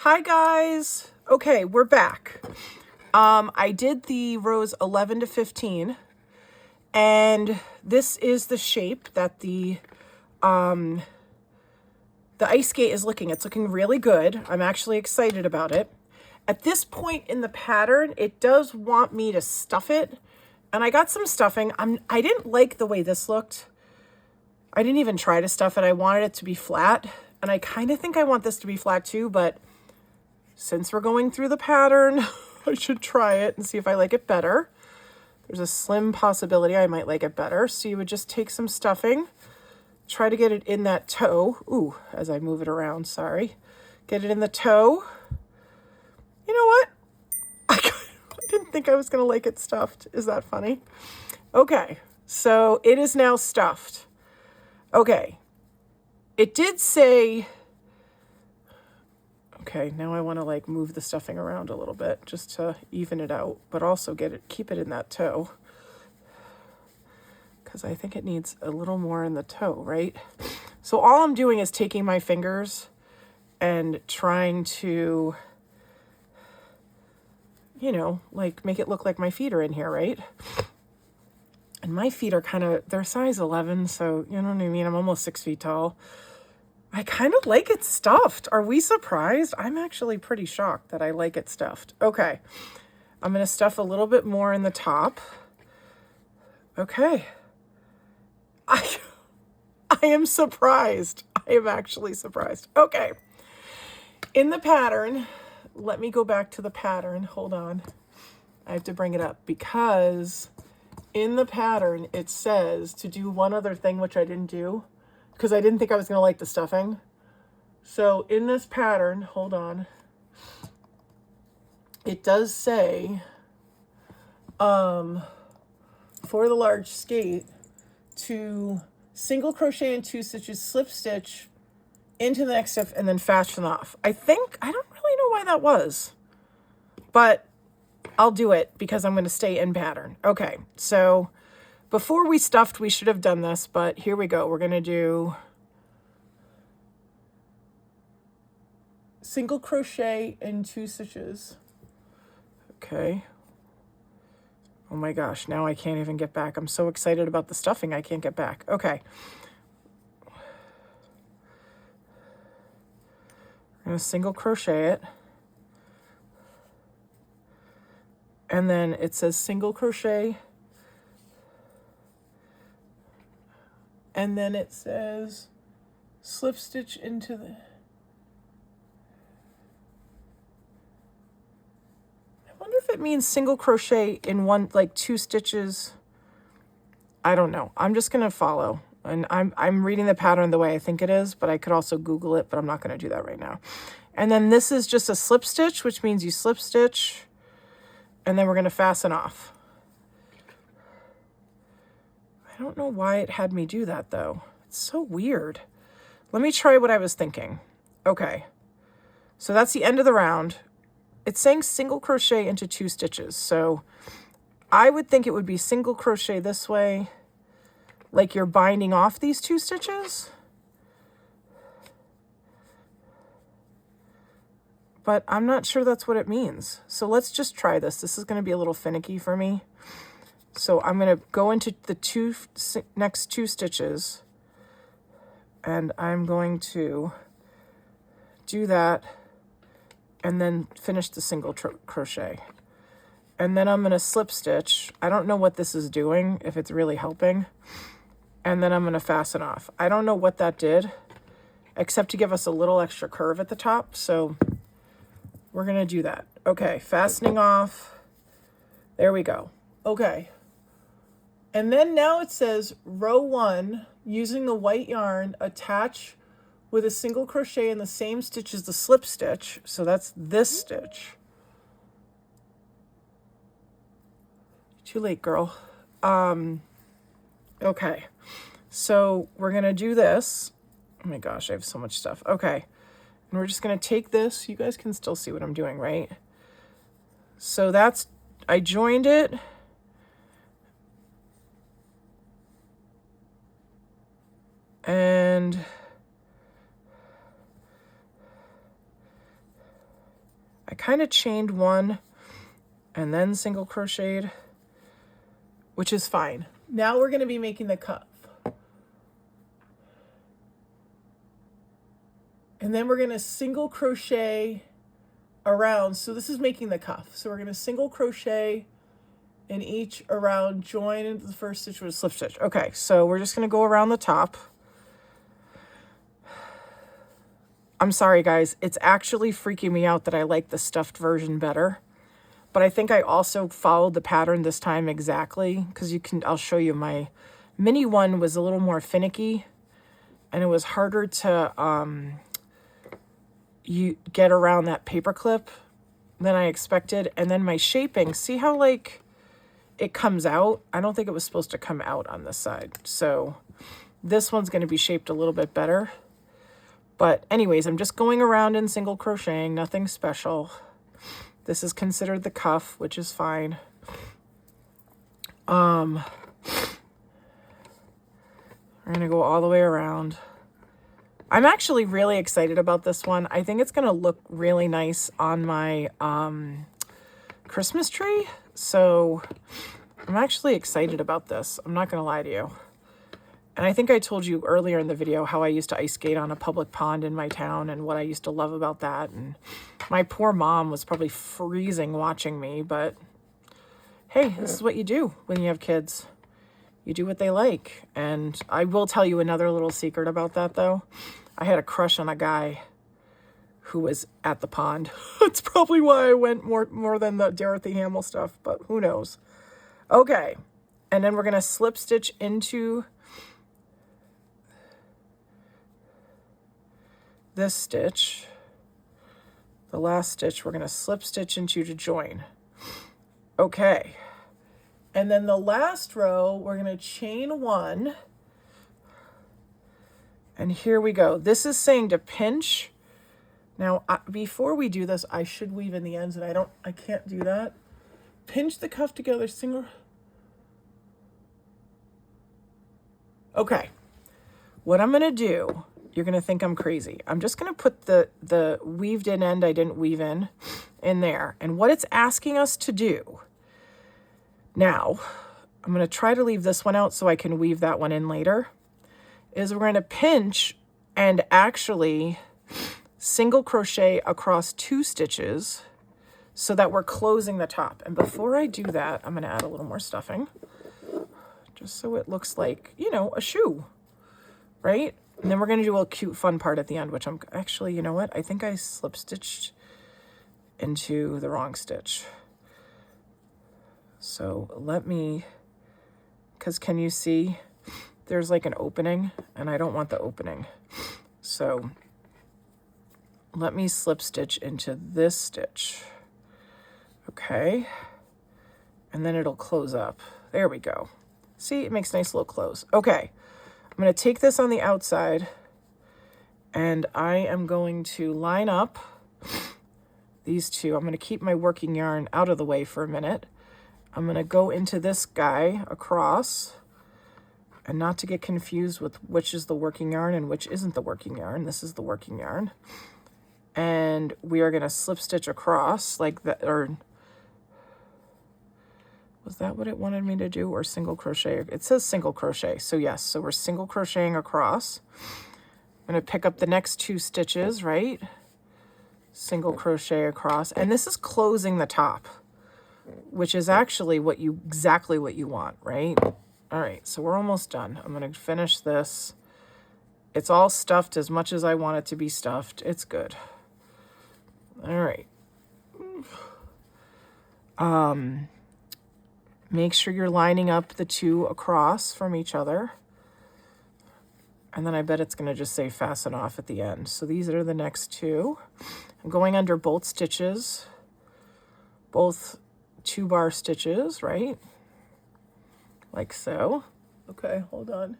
Hi guys. Okay, we're back. I did the rows 11 to 15, and this is the shape that the ice skate is looking. It's looking really good. I'm actually excited about it. At this point in the pattern, it does want me to stuff it, and I got some stuffing. I didn't like the way this looked. I didn't even try to stuff it. I wanted it to be flat, and I kind of think I want this to be flat too, but since we're going through the pattern, I should try it and see if I like it better. There's a slim possibility I might like it better. So you would just take some stuffing, try to get it in that toe. Ooh, as I move it around, sorry. Get it in the toe. You know what? I didn't think I was gonna like it stuffed. Is that funny? Okay, so it is now stuffed. Okay, it did say, okay, now I want to like move the stuffing around a little bit just to even it out, but also keep it in that toe, because I think it needs a little more in the toe, right? So all I'm doing is taking my fingers and trying to, you know, like make it look like my feet are in here, right? And my feet are they're size 11, so you know what I mean? I'm almost 6 feet tall. I kind of like it stuffed. Are we surprised? I'm actually pretty shocked that I like it stuffed. Okay, I'm going to stuff a little bit more in the top. Okay. I am surprised. I am actually surprised. Okay. In the pattern, let me go back to the pattern. Hold on. I have to bring it up because in the pattern, it says to do one other thing, which I didn't do because I didn't think I was going to like the stuffing. So in this pattern, hold on, it does say, for the large skate, to single crochet in 2 stitches, slip stitch into the next stitch, and then fasten off. I don't really know why that was, but I'll do it because I'm going to stay in pattern. Okay, so before we stuffed, we should have done this, but here we go. We're going to do single crochet in 2 stitches. Okay. Oh my gosh, now I can't even get back. I'm so excited about the stuffing, I can't get back. Okay. I'm going to single crochet it. And then it says single crochet. And then it says slip stitch into the... I wonder if it means single crochet in 2 stitches. I don't know. I'm just going to follow. And I'm reading the pattern the way I think it is, but I could also Google it, but I'm not going to do that right now. And then this is just a slip stitch, which means you slip stitch, and then we're going to fasten off. I don't know why it had me do that though. It's so weird. Let me try what I was thinking. Okay. So that's the end of the round. It's saying single crochet into 2 stitches. So I would think it would be single crochet this way, like you're binding off these 2 stitches. But I'm not sure that's what it means. So let's just try this. This is going to be a little finicky for me. So I'm going to go into the next 2 stitches, and I'm going to do that and then finish the single crochet. And then I'm going to slip stitch. I don't know what this is doing, if it's really helping. And then I'm going to fasten off. I don't know what that did, except to give us a little extra curve at the top. So we're going to do that. Okay, fastening off. There we go. Okay. And then now it says row 1, using the white yarn, attach with a single crochet in the same stitch as the slip stitch. So that's this stitch. Too late, girl. Okay. So we're going to do this. Oh my gosh, I have so much stuff. Okay. And we're just going to take this. You guys can still see what I'm doing, right? So I joined it. And I kind of chained one and then single crocheted, which is fine. Now we're going to be making the cuff. And then we're going to single crochet around. So this is making the cuff. So we're going to single crochet in each around, join into the first stitch with a slip stitch. Okay, so we're just going to go around the top. I'm sorry, guys. It's actually freaking me out that I like the stuffed version better. But I think I also followed the pattern this time exactly, because I'll show you, my mini one was a little more finicky and it was harder to you get around that paper clip than I expected. And then my shaping, see how like it comes out? I don't think it was supposed to come out on this side. So this one's going to be shaped a little bit better. But anyways, I'm just going around in single crocheting, nothing special. This is considered the cuff, which is fine. We're going to go all the way around. I'm actually really excited about this one. I think it's going to look really nice on my Christmas tree. So I'm actually excited about this. I'm not going to lie to you. And I think I told you earlier in the video how I used to ice skate on a public pond in my town and what I used to love about that. And my poor mom was probably freezing watching me, but hey, this is what you do when you have kids. You do what they like. And I will tell you another little secret about that, though. I had a crush on a guy who was at the pond. That's probably why I went more than the Dorothy Hamill stuff, but who knows. Okay, and then we're going to slip stitch into this stitch. The last stitch we're going to slip stitch into to join. Okay, and then the last row we're going to chain one, and here we go. This is saying to pinch. Now before we do this, I should weave in the ends, and I can't do that. Pinch the cuff together, single. Okay, what I'm going to do, you're going to think I'm crazy. I'm just going to put the weaved in end I didn't weave in there. And what it's asking us to do, now, I'm going to try to leave this one out so I can weave that one in later, is we're going to pinch and actually single crochet across 2 stitches so that we're closing the top. And before I do that, I'm going to add a little more stuffing just so it looks like, you know, a shoe, right? And then we're going to do a cute fun part at the end, which I'm actually, you know what? I think I slip stitched into the wrong stitch. So let me, because can you see there's like an opening and I don't want the opening. So let me slip stitch into this stitch. Okay. And then it'll close up. There we go. See, it makes a nice little close. Okay. I'm going to take this on the outside and I am going to line up these two. I'm going to keep my working yarn out of the way for a minute. I'm going to go into this guy across, and not to get confused with which is the working yarn and which isn't the working yarn. This is the working yarn. And we are going to slip stitch across like that, or was that what it wanted me to do, or single crochet? It says single crochet. So yes, so we're single crocheting across. I'm going to pick up the next 2 stitches, right? Single crochet across. And this is closing the top, which is actually exactly what you want, right? All right, so we're almost done. I'm going to finish this. It's all stuffed as much as I want it to be stuffed. It's good. All right. Make sure you're lining up the 2 across from each other. And then I bet it's going to just say fasten off at the end. So these are the next 2. I'm going under both stitches, both 2-bar stitches, right? Like so. Okay, hold on.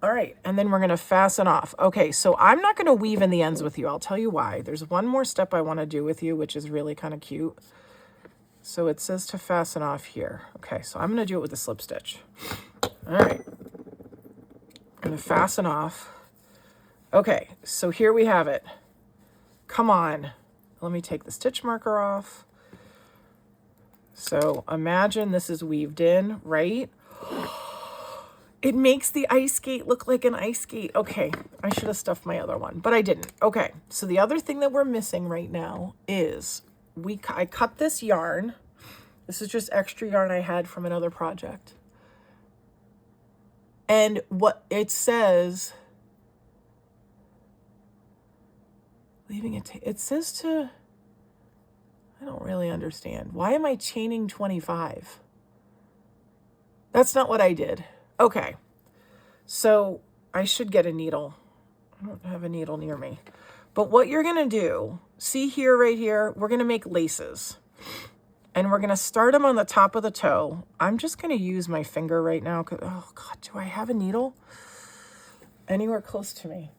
All right, and then we're going to fasten off. Okay, so I'm not going to weave in the ends with you. I'll tell you why. There's one more step I want to do with you, which is really kind of cute. So it says to fasten off here. Okay, so I'm going to do it with a slip stitch. All right. I'm going to fasten off. Okay, so here we have it. Come on. let me take the stitch marker off. So imagine this is weaved in, right? It makes the ice skate look like an ice skate. Okay, I should have stuffed my other one, but I didn't. Okay, so the other thing that we're missing right now is I cut this yarn. This is just extra yarn I had from another project. And what it says, leaving it, it says to, I don't really understand. Why am I chaining 25? That's not what I did. Okay, so I should get a needle. I don't have a needle near me. But what you're gonna do, see here, right here, we're gonna make laces. And we're gonna start them on the top of the toe. I'm just gonna use my finger right now, because, oh God, do I have a needle anywhere close to me?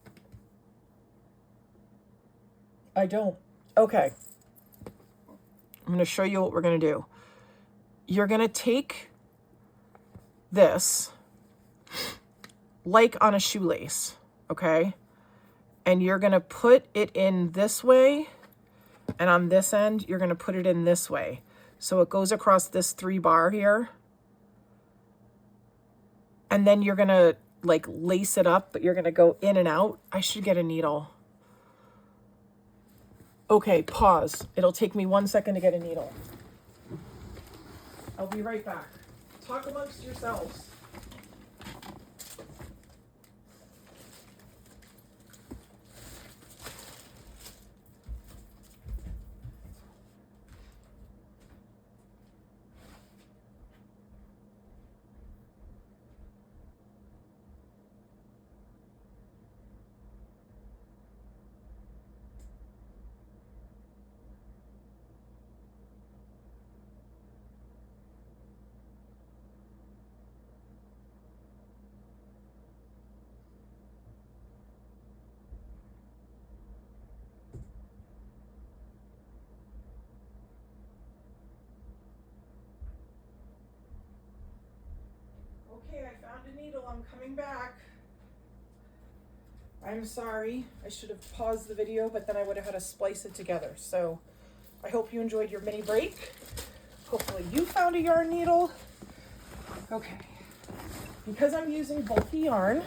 I don't. Okay. I'm gonna show you what we're gonna do. You're gonna take this, like on a shoelace, okay? And you're gonna put it in this way, and on this end, you're gonna put it in this way. So it goes across this 3-bar here. And then you're gonna like lace it up, but you're gonna go in and out. I should get a needle. Okay, pause. It'll take me 1 second to get a needle. I'll be right back. Talk amongst yourselves. Okay, I found a needle. I'm coming back. I'm sorry. I should have paused the video, but then I would have had to splice it together. So I hope you enjoyed your mini break. Hopefully you found a yarn needle. Okay. Because I'm using bulky yarn,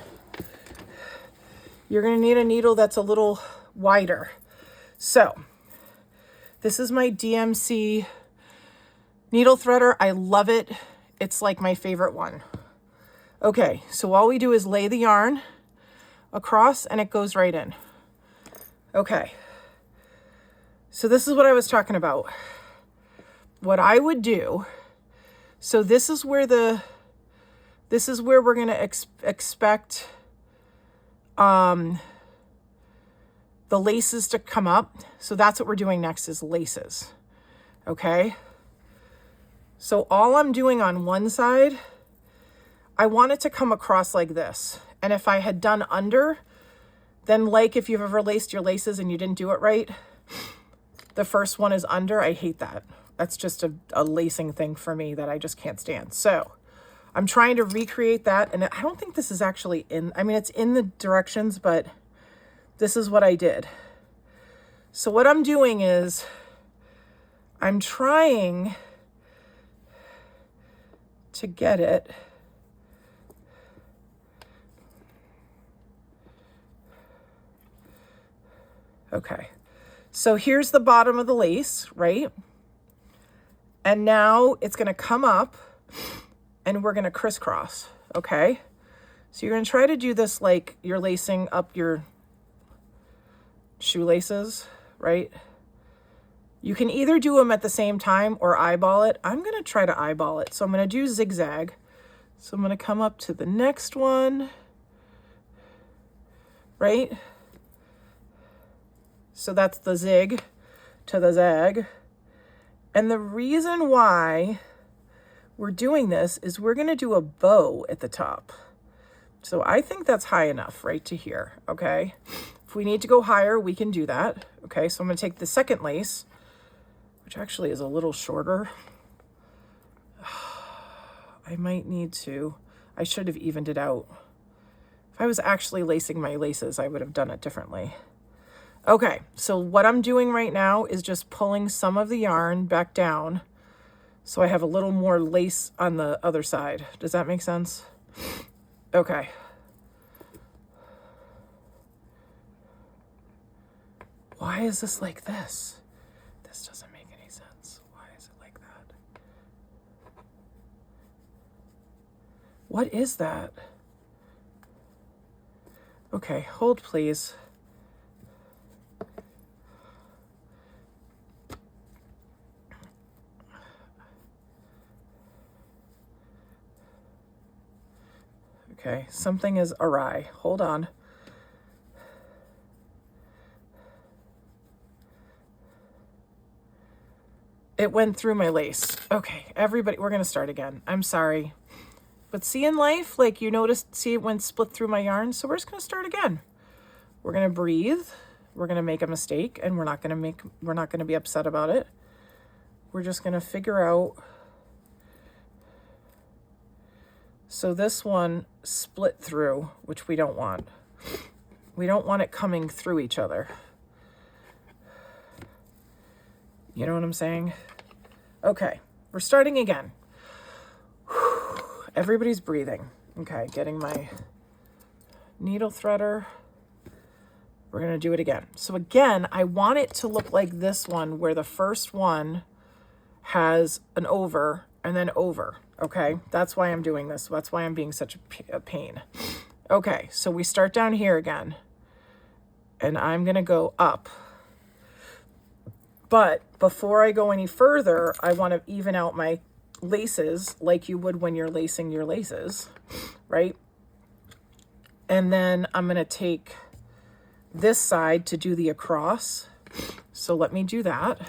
you're going to need a needle that's a little wider. So this is my DMC needle threader. I love it. It's like my favorite one. Okay, so all we do is lay the yarn across and it goes right in. Okay, so this is what I was talking about. What I would do, so this is where we're gonna expect the laces to come up. So that's what we're doing next, is laces. Okay, so all I'm doing on one side, I want it to come across like this. And if I had done under, then like if you've ever laced your laces and you didn't do it right, the first one is under. I hate that. That's just a lacing thing for me that I just can't stand. So I'm trying to recreate that. And I don't think this is actually in, I mean, it's in the directions, but this is what I did. So what I'm doing is I'm trying to get it okay, so here's the bottom of the lace, right? And now it's gonna come up and we're gonna crisscross, okay? So you're gonna try to do this like you're lacing up your shoelaces, right? You can either do them at the same time or eyeball it. I'm gonna try to eyeball it. So I'm gonna do zigzag. So I'm gonna come up to the next one, right? So that's the zig to the zag. And the reason why we're doing this is we're gonna do a bow at the top. So I think that's high enough right to here, okay? If we need to go higher, we can do that. Okay, so I'm gonna take the second lace, which actually is a little shorter. I might need to, I should have evened it out. If I was actually lacing my laces, I would have done it differently. Okay, so what I'm doing right now is just pulling some of the yarn back down so I have a little more lace on the other side. Does that make sense? Okay. Why is this like this? This doesn't make any sense. Why is it like that? What is that? Okay, hold please. Okay, something is awry. Hold on. It went through my lace. Okay, everybody, we're going to start again. I'm sorry. But see in life, like you noticed, see it went split through my yarn. So we're just going to start again. We're going to breathe. We're going to make a mistake and we're not going to be upset about it. We're just going to figure out. So this one split through, which we don't want. We don't want it coming through each other. You know what I'm saying? Okay, we're starting again. Everybody's breathing. Okay, getting my needle threader. We're gonna do it again. So again, I want it to look like this one where the first one has an over and then over. Okay, that's why I'm doing this. That's why I'm being such a pain. Okay, so we start down here again. And I'm gonna go up. But before I go any further, I wanna even out my laces like you would when you're lacing your laces, right? And then I'm gonna take this side to do the across. So let me do that.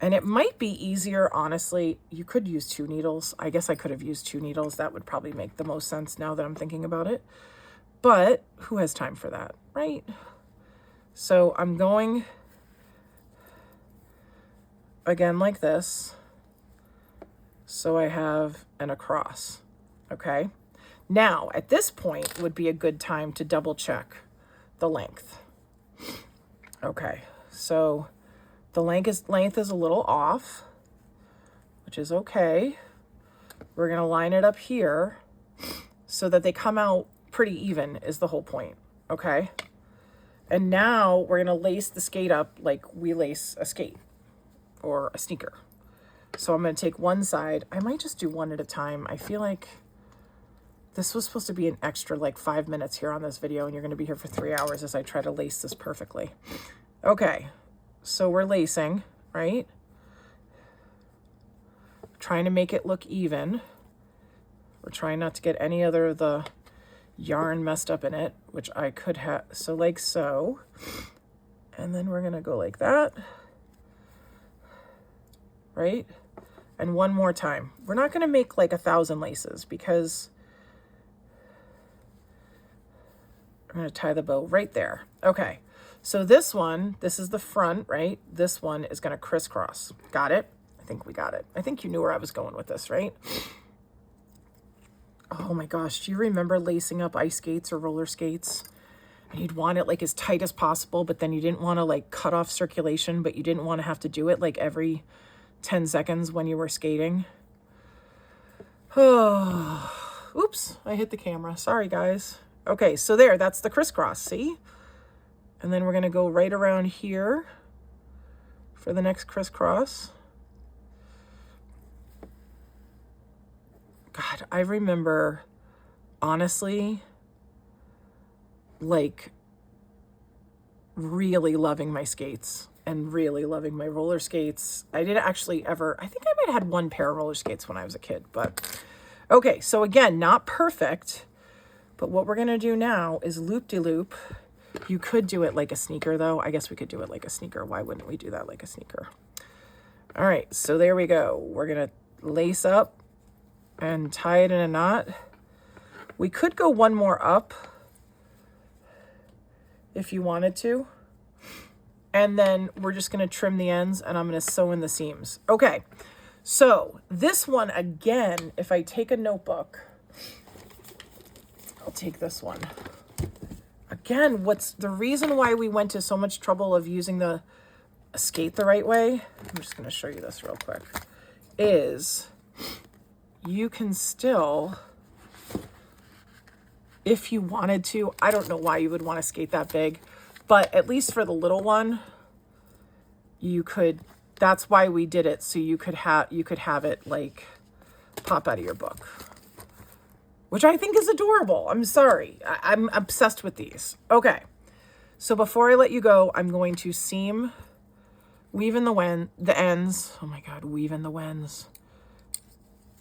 And it might be easier, honestly, you could use 2 needles. I guess I could have used 2 needles. That would probably make the most sense now that I'm thinking about it. But who has time for that, right? So I'm going again like this. So I have an across, okay? Now, at this point would be a good time to double check the length. Okay, so the length is a little off, which is okay. We're gonna line it up here so that they come out pretty even is the whole point, okay? And now we're gonna lace the skate up like we lace a skate or a sneaker. So I'm gonna take one side. I might just do one at a time. I feel like this was supposed to be an extra like 5 minutes here on this video and you're gonna be here for 3 hours as I try to lace this perfectly. Okay. So we're lacing, right? Trying to make it look even. We're trying not to get any other of the yarn messed up in it, which I could have. So like so. And then we're going to go like that. Right? And one more time. We're not going to make like 1,000 laces because I'm going to tie the bow right there. Okay. So this one, this is the front, right? This one is going to crisscross. Got it? I think we got it. I think you knew where I was going with this, right? Oh my gosh. Do you remember lacing up ice skates or roller skates? And you'd want it like as tight as possible, but then you didn't want to like cut off circulation, but you didn't want to have to do it like every 10 seconds when you were skating. Oh, oops. I hit the camera. Sorry, guys. Okay, so there, that's the crisscross, see? And then we're going to go right around here for the next crisscross. God, I remember, honestly, like, really loving my skates and really loving my roller skates. I didn't actually ever, I think I might have had 1 pair of roller skates when I was a kid, but okay. So again, not perfect, but what we're going to do now is loop-de-loop. You could do it like a sneaker though. I guess we could do it like a sneaker. Why wouldn't we do that like a sneaker? All right, so there we go. We're gonna lace up and tie it in a knot. We could go one more up if you wanted to. And then we're just gonna trim the ends and I'm gonna sew in the seams. Okay, so this one again, if I take a notebook, I'll take this one. again, what's the reason why we went to so much trouble of using the skate the right way, I'm just going to show you this real quick, is you can still, if you wanted to, I don't know why you would want to skate that big, but at least for the little one, you could, that's why we did it, so you could have it like pop out of your book, which I think is adorable. I'm sorry. I'm obsessed with these. Okay. So before I let you go, I'm going to weave in the ends. Oh my God, weave in the wens.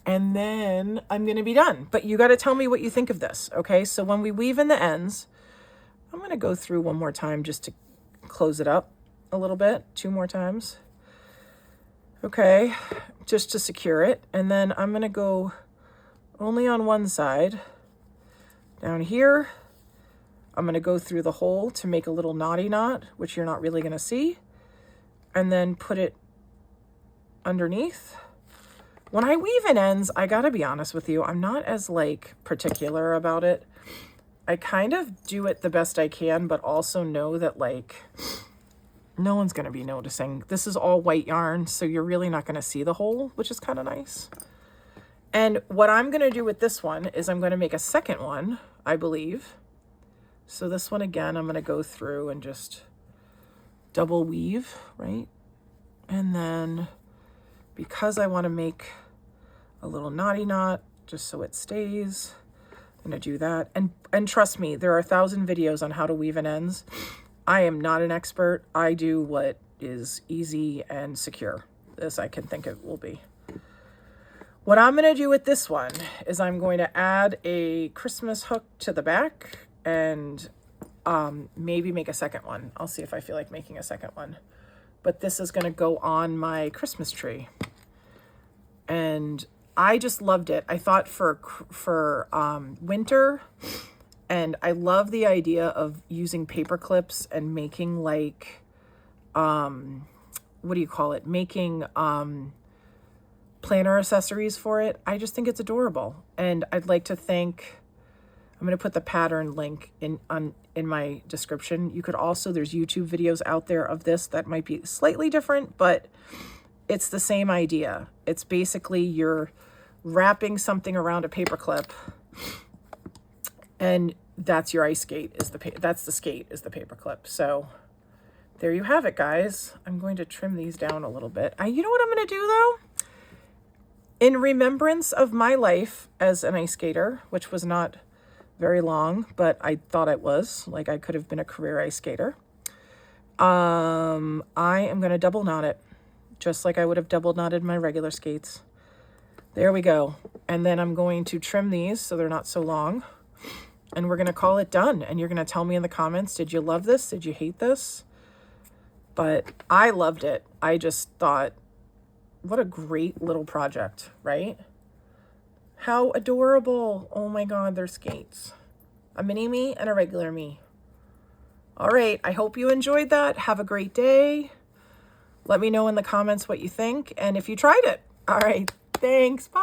And then I'm going to be done. But you got to tell me what you think of this. Okay. So when we weave in the ends, I'm going to go through one more time just to close it up a little bit, 2 more times. Okay. Just to secure it. And then I'm going to go only on one side. Down here, I'm going to go through the hole to make a little knotty knot, which you're not really going to see, and then put it underneath. When I weave in ends, I got to be honest with you, I'm not as like particular about it. I kind of do it the best I can, but also know that like no one's going to be noticing. This is all white yarn, so you're really not going to see the hole, which is kind of nice. And what I'm going to do with this one is I'm going to make a second one, I believe. So this one, again, I'm going to go through and just double weave, right? And then because I want to make a little knotty knot, just so it stays, I'm going to do that. And trust me, there are 1,000 videos on how to weave in ends. I am not an expert. I do what is easy and secure, as I can think it will be. What I'm going to do with this one is I'm going to add a Christmas hook to the back and maybe make a second one. I'll see if I feel like making a second one. But this is going to go on my Christmas tree. And I just loved it. I thought for winter, and I love the idea of using paper clips and making like, what do you call it? Making planner accessories for it. I just think it's adorable. And I'd like to thank, I'm going to put the pattern link in my description. You could also, there's YouTube videos out there of this that might be slightly different, but it's the same idea. It's basically you're wrapping something around a paper clip, and that's your ice skate, that's the skate is the paper clip. So there you have it, guys. I'm going to trim these down a little bit. You know what I'm going to do though? In remembrance of my life as an ice skater, which was not very long, but I thought it was, like I could have been a career ice skater, I am going to double knot it, just like I would have double knotted my regular skates. There we go. And then I'm going to trim these so they're not so long, and we're going to call it done. And you're going to tell me in the comments, did you love this? Did you hate this? But I loved it. I just thought, what a great little project, right? How adorable. Oh my God, they're skates. A mini me and a regular me. All right, I hope you enjoyed that. Have a great day. Let me know in the comments what you think and if you tried it. All right, thanks. Bye.